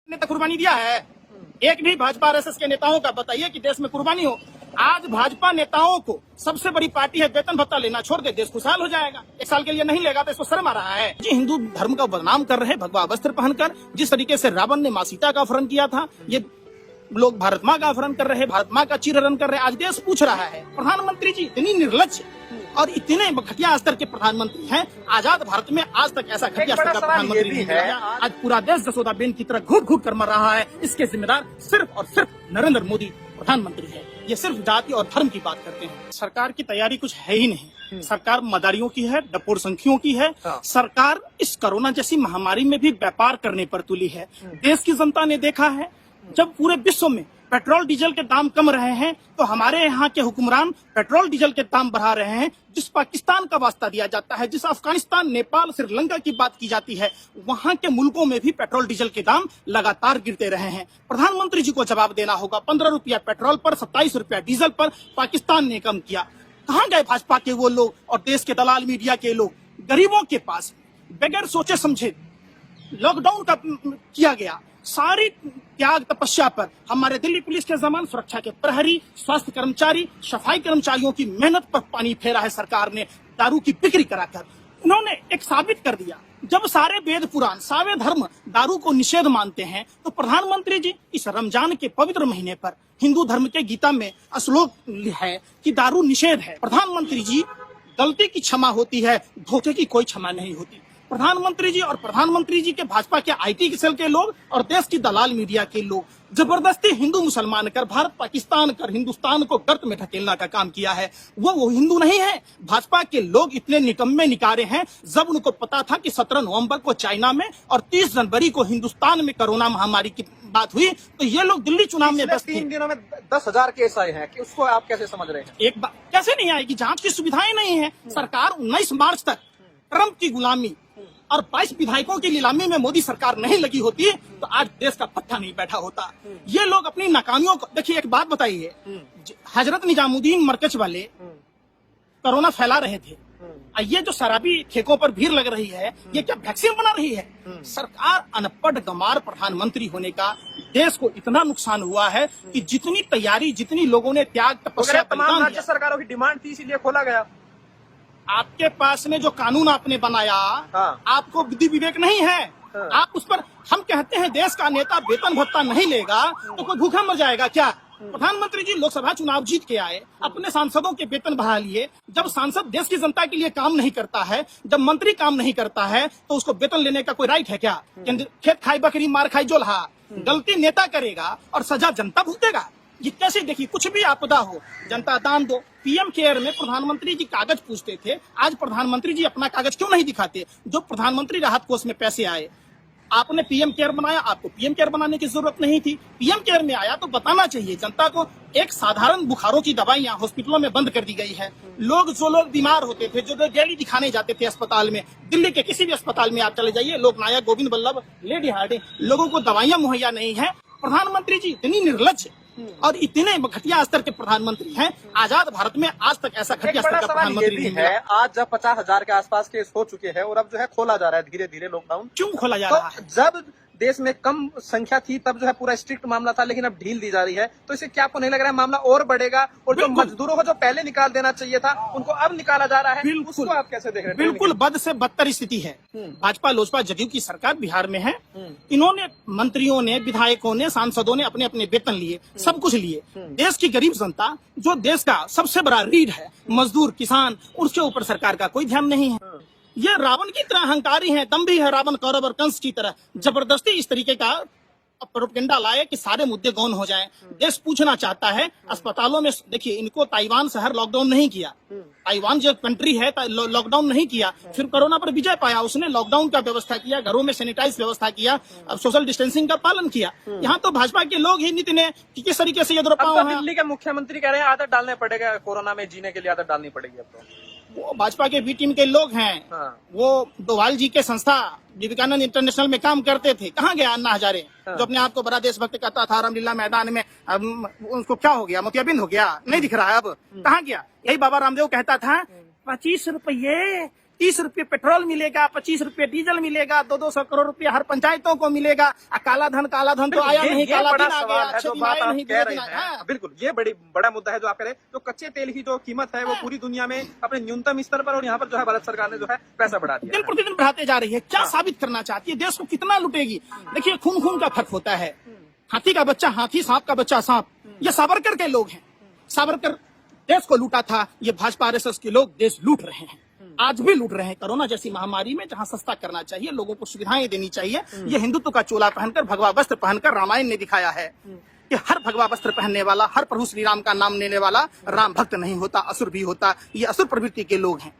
ने तो कुर्बानी दिया है। एक भी भाजपा आरएसएस के नेताओं का बताइए कि देश में कुर्बानी हो। आज भाजपा नेताओं को सबसे बड़ी पार्टी है, वेतन भत्ता लेना छोड़ दे, देश खुशहाल हो जाएगा। एक साल के लिए नहीं लेगा तो इसको शर्म आ रहा है जी। हिंदू धर्म का बदनाम कर रहे भगवा वस्त्र पहनकर, जिस तरीके से रावण ने माँ सीता का अपहरण किया था, ये लोग भारत माँ का अपहरण कर रहे, भारत माँ का चीरहरण कर रहे। आज देश पूछ रहा है, प्रधानमंत्री जी इतनी निर्लज और इतने घटिया स्तर के प्रधानमंत्री हैं। आजाद भारत में आज तक ऐसा घटिया स्तर का प्रधानमंत्री नहीं है। आज पूरा देश जसोदाबेन की तरह घूट घूट कर मर रहा है। इसके जिम्मेदार सिर्फ और सिर्फ नरेंद्र मोदी प्रधानमंत्री है। ये सिर्फ जाति और धर्म की बात करते हैं। सरकार की तैयारी कुछ है ही नहीं। सरकार मदारियों की है, डपोर संखियों की है। सरकार इस कोरोना जैसी महामारी में भी व्यापार करने पर तुली है। देश की जनता ने देखा है, जब पूरे विश्व में पेट्रोल डीजल के दाम कम रहे हैं तो हमारे यहाँ के हुक्मरान पेट्रोल डीजल के दाम बढ़ा रहे हैं। जिस पाकिस्तान का वास्ता दिया जाता है, जिस अफगानिस्तान, नेपाल, श्रीलंका की बात की जाती है, वहाँ के मुल्कों में भी पेट्रोल डीजल के दाम लगातार गिरते रहे हैं। प्रधानमंत्री जी को जवाब देना होगा। 15 रुपया पेट्रोल पर, 27 रुपया डीजल पर पाकिस्तान ने कम किया। कहाँ गए भाजपा के वो लोग और देश के दलाल मीडिया के लोग? गरीबों के पास बगैर सोचे समझे लॉकडाउन का किया गया। सारी त्याग तपस्या पर हमारे दिल्ली पुलिस के जवान, सुरक्षा के प्रहरी, स्वास्थ्य कर्मचारी, सफाई कर्मचारियों की मेहनत पर पानी फेरा है सरकार ने दारू की बिक्री कराकर। उन्होंने एक साबित कर दिया, जब सारे वेद पुराण, सारे धर्म दारू को निषेध मानते हैं, तो प्रधानमंत्री जी इस रमजान के पवित्र महीने पर हिंदू धर्म के गीता में श्लोक है कि दारू निषेध है। प्रधानमंत्री जी, गलती की क्षमा होती है, धोखे की कोई क्षमा नहीं होती। प्रधानमंत्री जी और प्रधानमंत्री जी के भाजपा के आईटी सेल के लोग और देश की दलाल मीडिया के लोग जबरदस्ती हिंदू मुसलमान कर, भारत पाकिस्तान कर, हिंदुस्तान को गर्त में ढकेलना का काम किया है। वो हिंदू नहीं है। भाजपा के लोग इतने निकम्मे निकारे हैं, जब उनको पता था कि 17 नवंबर को चाइना में और 30 जनवरी को हिंदुस्तान में कोरोना महामारी की बात हुई, तो ये लोग दिल्ली चुनाव में बस 3 दिनों में 10,000 केस आए हैं कि उसको आप कैसे समझ रहे हैं? एक बात कैसे नहीं आएगी? जांच की सुविधाएं नहीं है। सरकार 19 मार्च तक ट्रंप की गुलामी और 22 विधायकों की नीलामी में मोदी सरकार नहीं लगी होती तो आज देश का पट्टा नहीं बैठा होता। ये लोग अपनी नाकामियों को देखिए। एक बात बताइए, हजरत निजामुद्दीन मरकज वाले कोरोना फैला रहे थे, ये जो शराबी ठेकों पर भीड़ लग रही है, ये क्या वैक्सीन बना रही है? सरकार अनपढ़ गंवार प्रधानमंत्री होने का देश को इतना नुकसान हुआ है कि जितनी तैयारी, जितनी लोगों ने त्याग तपस्या, तमाम राज्य सरकारों की डिमांड थी, इसीलिए खोला गया। आपके पास में जो कानून आपने बनाया, आपको बुद्धि विवेक नहीं है। आप उस पर, हम कहते हैं देश का नेता वेतन भत्ता नहीं लेगा तो कोई भूखा मर जाएगा क्या? प्रधानमंत्री जी लोकसभा चुनाव जीत के आए, अपने सांसदों के वेतन बढ़ा लिए। जब सांसद देश की जनता के लिए काम नहीं करता है, जब मंत्री काम नहीं करता है, तो उसको वेतन लेने का कोई राइट है क्या? खेत खाई बकरी मार खाई जोल्हा। गलती नेता करेगा और सजा जनता भुगतेगा। ये कैसे? देखिए, कुछ भी आपदा हो जनता दान दो। पीएम केयर में प्रधानमंत्री जी कागज पूछते थे, आज प्रधानमंत्री जी अपना कागज क्यों नहीं दिखाते? जो प्रधानमंत्री राहत कोष में पैसे आए, आपने पीएम केयर बनाया, आपको पीएम केयर बनाने की जरूरत नहीं थी। पीएम केयर में आया तो बताना चाहिए जनता को। एक साधारण बुखारों की दवाइयां हॉस्पिटलों में बंद कर दी गई है। जो लोग बीमार होते थे, जो डेली दिखाने जाते थे अस्पताल में, दिल्ली के किसी भी अस्पताल में आप चले जाइए, लोग नायक, गोविंद बल्लभ, लेडी हार्डिंग, लोगों को दवाइयां मुहैया नहीं है। प्रधानमंत्री जी इतनी निर्लज और इतने घटिया स्तर के प्रधानमंत्री हैं। आजाद भारत में आज तक ऐसा घटिया स्तर का प्रधानमंत्री नहीं है। आज जब 50,000 के आसपास केस हो चुके हैं और अब जो है खोला जा रहा है धीरे धीरे लॉकडाउन, क्यों खोला जा रहा है? जब देश में कम संख्या थी तब जो है पूरा स्ट्रिक्ट मामला था, लेकिन अब ढील दी जा रही है, तो इससे क्या आपको नहीं लग रहा है मामला और बढ़ेगा? और जो मजदूरों को जो पहले निकाल देना चाहिए था उनको अब निकाला जा रहा है, उसको आप कैसे देख रहे हैं? बिल्कुल बद से बदतर स्थिति है। भाजपा लोजपा जदयू की सरकार बिहार में है। इन्होंने, मंत्रियों ने, विधायकों ने, सांसदों ने अपने अपने वेतन लिए, सब कुछ लिए। देश की गरीब जनता, जो देश का सबसे बड़ा रीढ़ है, मजदूर, किसान, उसके ऊपर सरकार का कोई ध्यान नहीं है। ये रावण की तरह अहंकारी है, दम्भी है, रावण, कौरव और कंस की तरह जबरदस्ती इस तरीके का प्रोपेगेंडा लाए कि सारे मुद्दे गौन हो जाएं। देश पूछना चाहता है अस्पतालों में। देखिए, इनको ताइवान शहर लॉकडाउन नहीं किया, ताइवान जो कंट्री है लॉकडाउन नहीं किया, फिर कोरोना पर विजय पाया, उसने लॉकडाउन का व्यवस्था किया, घरों में सैनिटाइज व्यवस्था किया, अब सोशल डिस्टेंसिंग का पालन किया। यहाँ तो भाजपा के लोग ही नीति ने किस तरीके से दिल्ली के मुख्यमंत्री कह रहे हैं आदत डालने पड़ेगा, कोरोना में जीने के लिए आदत डालनी पड़ेगी। अब तो वो भाजपा के बी टीम के लोग हैं। वो डोभाल जी के संस्था विवेकानंद इंटरनेशनल में काम करते थे। कहाँ गया अन्ना हजारे, जो अपने आप को बड़ा देशभक्त कहता था? रामलीला मैदान में उनको क्या हो गया? मोतियाबिंद हो गया? नहीं दिख रहा है अब। कहाँ गया? यही बाबा रामदेव कहता था, 25 रुपये 30 रुपये पेट्रोल मिलेगा, 25 रुपये डीजल मिलेगा, 200 करोड़ रुपये हर पंचायतों को मिलेगा। काला धन तो आया नहीं, काला बड़ा दिन आ सवाल गया, है अच्छे जो दिन बात आए आप नहीं, कह बुरे रहे दिन आए। हैं। बिल्कुल, ये बड़ा मुद्दा है जो आप कह रहे हैं। तो कच्चे तेल की जो कीमत है वो पूरी दुनिया में अपने न्यूनतम स्तर पर, और यहाँ पर जो है भारत सरकार ने जो है पैसा बढ़ा दिया दिन है। प्रतिदिन बढ़ाते जा रही है। क्या साबित करना चाहती है? देश को कितना लुटेगी? देखिए, खून खून का फर्क होता है। हाथी का बच्चा हाथी, सांप का बच्चा सांप। ये सावरकर के लोग हैं। सावरकर देश को लूटा था, ये भाजपा आरएसएस के लोग देश लूट रहे हैं, आज भी लूट रहे हैं। कोरोना जैसी महामारी में जहां सस्ता करना चाहिए, लोगों को सुविधाएं देनी चाहिए, ये हिंदुत्व का चोला पहनकर, भगवा वस्त्र पहनकर रामायण ने दिखाया है कि हर भगवा वस्त्र पहनने वाला, हर प्रभु श्री राम का नाम लेने वाला राम भक्त नहीं होता, असुर भी होता। ये असुर प्रवृत्ति के लोग हैं।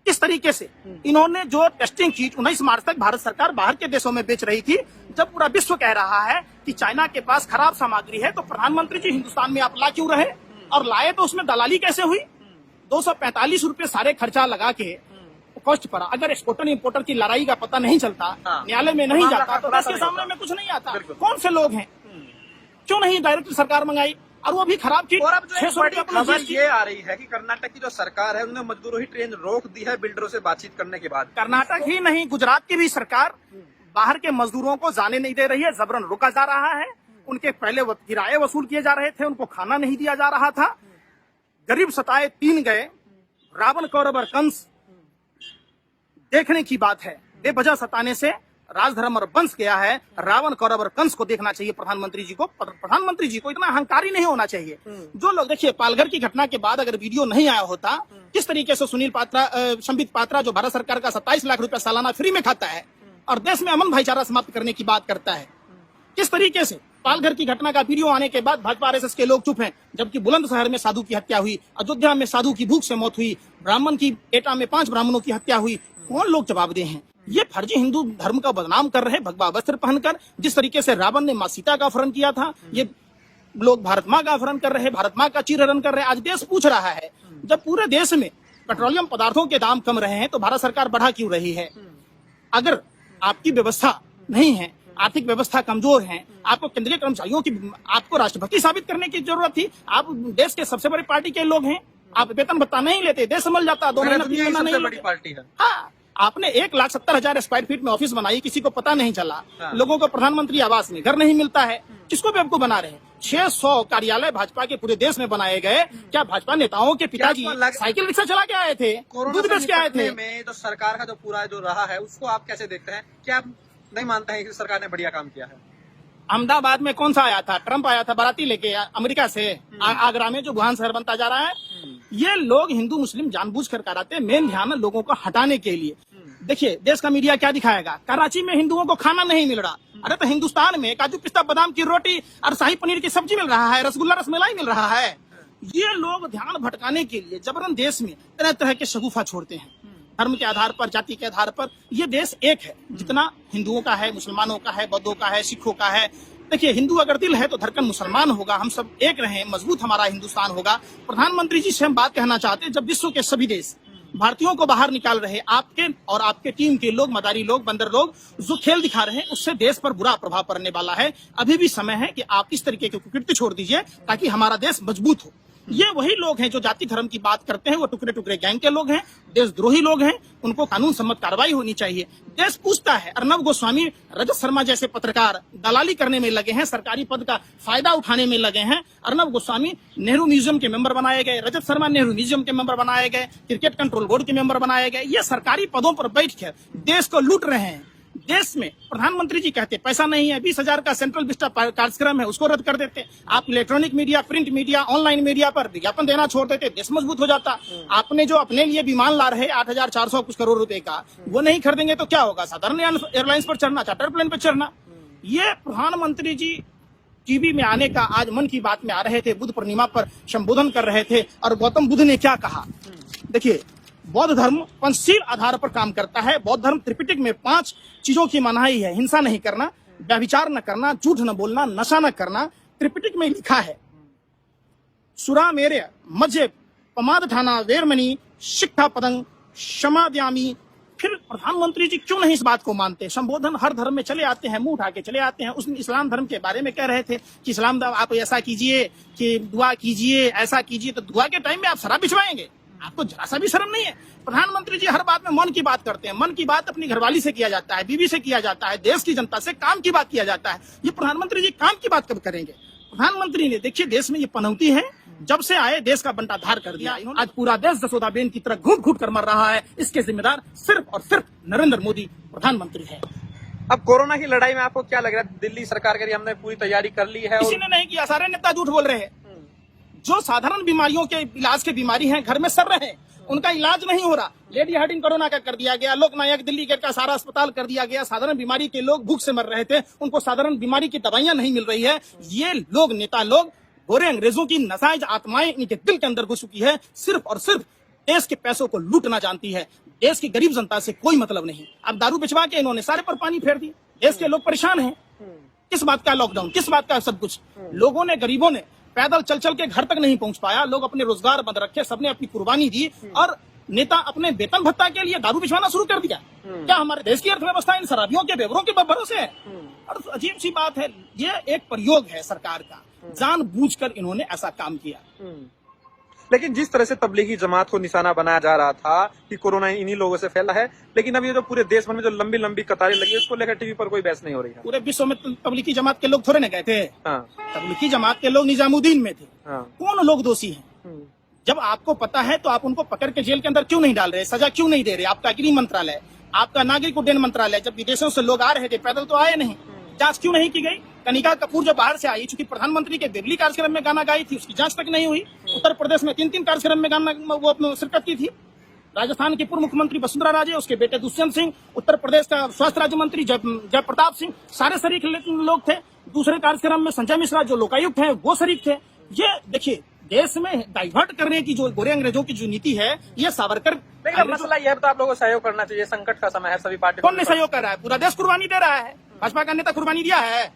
इस तरीके से इन्होंने जो टेस्टिंग की 19 मार्च तक भारत सरकार बाहर के देशों में बेच रही थी, जब पूरा विश्व कह रहा है कि चाइना के पास खराब सामग्री है, तो प्रधानमंत्री जी हिंदुस्तान में आप ला क्यों रहे? और लाए तो उसमें दलाली कैसे हुई? 245 रुपए सारे खर्चा लगा के कॉस्ट पड़ा। अगर एक्सपोर्टर इंपोर्टर की लड़ाई का पता नहीं चलता, न्यायालय में नहीं जाता, तो देश के सामने में कुछ नहीं आता। कौन से लोग हैं? क्यों नहीं डायरेक्ट सरकार मंगाई? और वो भी खराब चीज। और अब जो एक बड़ी खबर ये आ रही है कि कर्नाटक की जो सरकार है उन्होंने मजदूरों की ट्रेन रोक दी है बिल्डरों से बातचीत करने के बाद। कर्नाटक ही नहीं, गुजरात की भी सरकार बाहर के मजदूरों को जाने नहीं दे रही है, जबरन रोका जा रहा है। उनके पहले किराए वसूल किए जा रहे थे, उनको खाना नहीं दिया जा रहा था। गरीब सताए 3 गए, रावण कौरव और कंस देखने की बात है। बेवजह सताने से राजधर्म और वंश गया है। रावण कौरव और कंस को देखना चाहिए प्रधानमंत्री जी को। प्रधानमंत्री जी को इतना अहंकारी नहीं होना चाहिए। जो लोग, देखिए, पालघर की घटना के बाद अगर वीडियो नहीं आया होता, किस तरीके से संबित पात्रा जो भारत सरकार का 27 लाख रुपया सालाना फ्री में खाता है और देश में अमन भाईचारा समाप्त करने की बात करता है, किस तरीके से पालघर की घटना का वीडियो आने के बाद भाजपा आरएसएस के लोग चुप हैं, जबकि बुलंदशहर में साधु की हत्या हुई, अयोध्या में साधु की भूख से मौत हुई, ब्राह्मण की एटा में 5 ब्राह्मणों की हत्या हुई। कौन लोग जवाबदेह हैं? ये फर्जी हिंदू धर्म का बदनाम कर रहे, भगवा वस्त्र पहनकर। जिस तरीके से रावण ने मां सीता का अपहरण किया था, ये लोग भारत माँ का अपहरण कर रहे, भारत माँ का चीरहरण कर रहे। आज देश पूछ रहा है, जब पूरे देश में पेट्रोलियम पदार्थों के दाम कम रहे हैं, तो भारत सरकार बढ़ा क्यों रही है? अगर आपकी व्यवस्था नहीं है, आर्थिक व्यवस्था कमजोर है, आपको केंद्रीय कर्मचारियों की, आपको राष्ट्रभक्ति साबित करने की जरूरत थी। आप देश के सबसे बड़ी पार्टी के लोग हैं, आप वेतन भत्ता नहीं लेते, देश संभल जाता। 2 महीना 3 महीना नहीं बड़ी पार्टी है। हाँ, आपने 1,70,000 स्क्वायर फीट में ऑफिस बनाई, किसी को पता नहीं चला। लोगों को प्रधानमंत्री आवास में घर नहीं मिलता है, किसको बेवकूफ बना रहे हैं? 600 कार्यालय भाजपा के पूरे देश में बनाए गए। क्या भाजपा नेताओं के पिताजी साइकिल रिक्शा चला के आए थे, दूध बेच के आए थे? में जो सरकार का जो पूरा जो रहा है उसको आप कैसे देखते हैं? क्या आप नहीं मानते हैं कि सरकार ने बढ़िया काम किया है? अहमदाबाद में कौन सा आया था? ट्रंप आया था बाराती लेके अमेरिका से। आगरा में जो बुहान शहर बनता जा रहा है, ये लोग हिंदू मुस्लिम जानबूझकर कराते हैं। मेन ध्यान है लोगों को हटाने के लिए। देखिए, देश का मीडिया क्या दिखाएगा? कराची में हिंदुओं को खाना नहीं मिल रहा। अरे तो हिंदुस्तान में काजू पिस्ता बादाम की रोटी और शाही पनीर की सब्जी मिल रहा है, रसगुल्ला रसमलाई मिल रहा है। ये लोग ध्यान भटकाने के लिए जबरन देश में तरह तरह के शगुफा छोड़ते हैं, धर्म के आधार पर, जाति के आधार पर। ये देश एक है, जितना हिंदुओं का है, मुसलमानों का है, बौद्धों का है, सिखों का है। देखिए, हिंदू अगर दिल है तो धड़कन मुसलमान होगा। हम सब एक रहे, मजबूत हमारा हिंदुस्तान होगा। प्रधानमंत्री जी से हम बात कहना चाहते हैं, जब विश्व के सभी देश भारतीयों को बाहर निकाल रहे, आपके और आपके टीम के लोग, मदारी लोग, बंदर लोग जो खेल दिखा रहे हैं, उससे देश पर बुरा प्रभाव पड़ने वाला है। अभी भी समय है कि आप इस तरीके की कुकृत्य छोड़ दीजिए, ताकि हमारा देश मजबूत हो। ये वही लोग हैं जो जाति धर्म की बात करते हैं, वो टुकड़े टुकड़े गैंग के लोग हैं, देशद्रोही लोग हैं। उनको कानून सम्मत कार्रवाई होनी चाहिए। देश पूछता है। अर्नब गोस्वामी, रजत शर्मा जैसे पत्रकार दलाली करने में लगे हैं, सरकारी पद का फायदा उठाने में लगे हैं। अर्नब गोस्वामी नेहरू म्यूजियम के मेंबर बनाए गए, रजत शर्मा नेहरू म्यूजियम के मेंबर बनाए गए, क्रिकेट कंट्रोल बोर्ड के मेंबर बनाए गए। ये सरकारी पदों पर बैठकर देश को लूट रहे हैं। देश में प्रधानमंत्री जी कहते पैसा नहीं है, 20,000 का सेंट्रल विस्टा कार्यक्रम है, उसको रद्द कर देते। आप electronic media, print media, online media पर विज्ञापन देना छोड़ देते, देश मजबूत हो जाता। आपने जो अपने लिए विमान ला रहे 8,400 कुछ करोड़ रुपए का, वो नहीं खरीदेंगे तो क्या होगा? साधारण एयरलाइंस पर चढ़ना, चार्टर प्लेन पर चढ़ना। ये प्रधानमंत्री जी टीवी में आने का, आज मन की बात में आ रहे थे, बुद्ध पूर्णिमा पर संबोधन कर रहे थे, और गौतम बुद्ध ने क्या कहा? देखिए, बौद्ध धर्म पंचशील आधार पर काम करता है। बौद्ध धर्म त्रिपिटक में 5 चीजों की मनाही है। हिंसा नहीं करना, व्यभिचार न करना, झूठ न बोलना, नशा न करना। त्रिपिटक में लिखा है, सुरा मेरे मज्जे पमाद ठाना वेरमणि शिक्षा पदंग क्षमाद्यामी। फिर प्रधानमंत्री जी क्यों नहीं इस बात को मानते? संबोधन हर धर्म में चले आते हैं, मुंह उठा के चले आते हैं। उसमें इस्लाम धर्म के बारे में कह रहे थे कि इस्लाम आप ऐसा कीजिए, कि दुआ कीजिए, ऐसा कीजिए। तो दुआ के टाइम में आप शराब पिछवाएंगे? आपको जरा सा भी शर्म नहीं है? प्रधानमंत्री जी हर बात में मन की बात करते हैं। मन की बात अपनी घरवाली से किया जाता है, बीवी से किया जाता है, देश की जनता से काम की बात किया जाता है। ये प्रधानमंत्री जी काम की बात कब करेंगे? प्रधानमंत्री ने देखिए देश में ये पनौती है, जब से आए देश का बंटाधार कर दिया। आज पूरा देश जसोदाबेन की तरह घूट घूट कर मर रहा है। इसके जिम्मेदार सिर्फ और सिर्फ नरेंद्र मोदी प्रधानमंत्री है। अब कोरोना की लड़ाई में आपको क्या लग रहा है? दिल्ली सरकार के लिए हमने पूरी तैयारी कर ली है किसी ने नहीं किया, सारे नेता झूठ बोल रहे हैं। जो साधारण बीमारियों के इलाज के बीमारी हैं, घर में सर रहे, उनका इलाज नहीं हो रहा। लेडी हार्डिंग कोरोना का कर दिया गया, लोकनायक दिल्ली गेट का सारा अस्पताल कर दिया गया। साधारण बीमारी के लोग भूख से मर रहे थे, उनको साधारण बीमारी की दवाइयां नहीं मिल रही है। ये लोग नेता लोग गोरे अंग्रेजों की नजायज आत्माएं इनके दिल के अंदर घुस चुकी है। सिर्फ और सिर्फ देश के पैसों को लूटना जानती है। देश की गरीब जनता से कोई मतलब नहीं। अब दारू बिचवा के इन्होंने सारे पर पानी फेर दिया। देश के लोग परेशान हैं। किस बात का लॉकडाउन, किस बात का सब कुछ? लोगों ने, गरीबों ने पैदल चल चल के घर तक नहीं पहुंच पाया। लोग अपने रोजगार बंद रखे, सबने अपनी कुर्बानी दी और नेता अपने वेतन भत्ता के लिए दारू बिछवाना शुरू कर दिया। क्या हमारे देश की अर्थव्यवस्था इन शराबियों के बेवरों के भरोसे है? और अजीब सी बात है, ये एक प्रयोग है सरकार का। जानबूझकर इन्होंने ऐसा काम किया। लेकिन जिस तरह से तबलीगी जमात को निशाना बनाया जा रहा था कि कोरोना इन्हीं लोगों से फैला है, लेकिन अब ये जो पूरे देश भर में जो लंबी लंबी कतारें लगी, उसको लेकर टीवी पर कोई बहस नहीं हो रही है। पूरे विश्व में तबलीगी जमात के लोग थोड़े न गए थे। हाँ। तबलीगी जमात के लोग निजामुद्दीन में थे। हाँ। कौन लोग दोषी हैं? जब आपको पता है तो आप उनको पकड़ के जेल के अंदर क्यों नहीं डाल रहे, सजा क्यों नहीं दे रहे? आपका गृह मंत्रालय, आपका नागरिक उड्डयन मंत्रालय, जब विदेशों से लोग आ रहे थे पैदल तो आए नहीं, जांच क्यों नहीं की गई? कनिका कपूर जब बाहर से आई, चूंकि प्रधानमंत्री के बेवली कार्यक्रम में गाना गाई थी, उसकी जांच तक नहीं हुई। उत्तर प्रदेश में 3 कार्यक्रम में गाना वो शिरकत की थी। राजस्थान की पूर्व मुख्यमंत्री वसुंधरा राजे, उसके बेटे दुष्यंत सिंह, उत्तर प्रदेश का स्वास्थ्य राज्य मंत्री जय प्रताप सिंह, सारे शरीक लोग थे। दूसरे कार्यक्रम में संजय मिश्रा जो लोकायुक्त है वो शरीक थे। ये देखिए देश में डाइवर्ट करने की जो गोरे अंग्रेजों की जो नीति है, ये सावरकर। लेकिन मसला यह है तो आप लोगों को सहयोग करना चाहिए। संकट का समय है, सभी पार्टी कौन नहीं सहयोग कर रहा है? पूरा देश कुर्बानी दे रहा है। भाजपा का नेता कुर्बानी दिया है?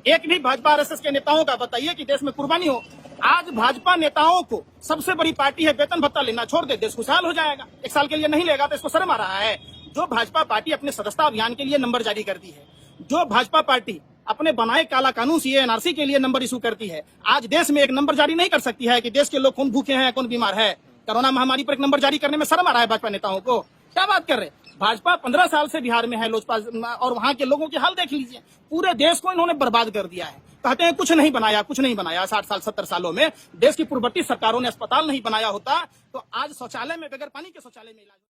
एक भी भाजपा आरएसएस के नेताओं का बताइए कि देश में कुर्बानी हो। आज भाजपा नेताओं को सबसे बड़ी पार्टी है, वेतन भत्ता लेना छोड़ दे, देश खुशहाल हो जाएगा। 1 साल के लिए नहीं लेगा तो इसको शर्म आ रहा है। जो भाजपा पार्टी अपने सदस्यता अभियान के लिए नंबर जारी करती है, जो भाजपा पार्टी अपने बनाए काला कानून सीए एनआरसी के लिए नंबर इशू करती है, आज देश में एक नंबर जारी नहीं कर सकती है कि देश के लोग कौन भूखे हैं, कौन बीमार है। कोरोना महामारी पर एक नंबर जारी करने में शर्म आ रहा है भाजपा नेताओं को। क्या बात कर रहे? भाजपा 15 साल से बिहार में है, लोजपा, और वहां के लोगों के हाल देख लीजिए। पूरे देश को इन्होंने बर्बाद कर दिया है। कहते हैं कुछ नहीं बनाया, कुछ नहीं बनाया। 60 साल 70 सालों में देश की पूर्ववर्ती सरकारों ने अस्पताल नहीं बनाया होता तो आज शौचालय में, बगैर पानी के शौचालय में इलाज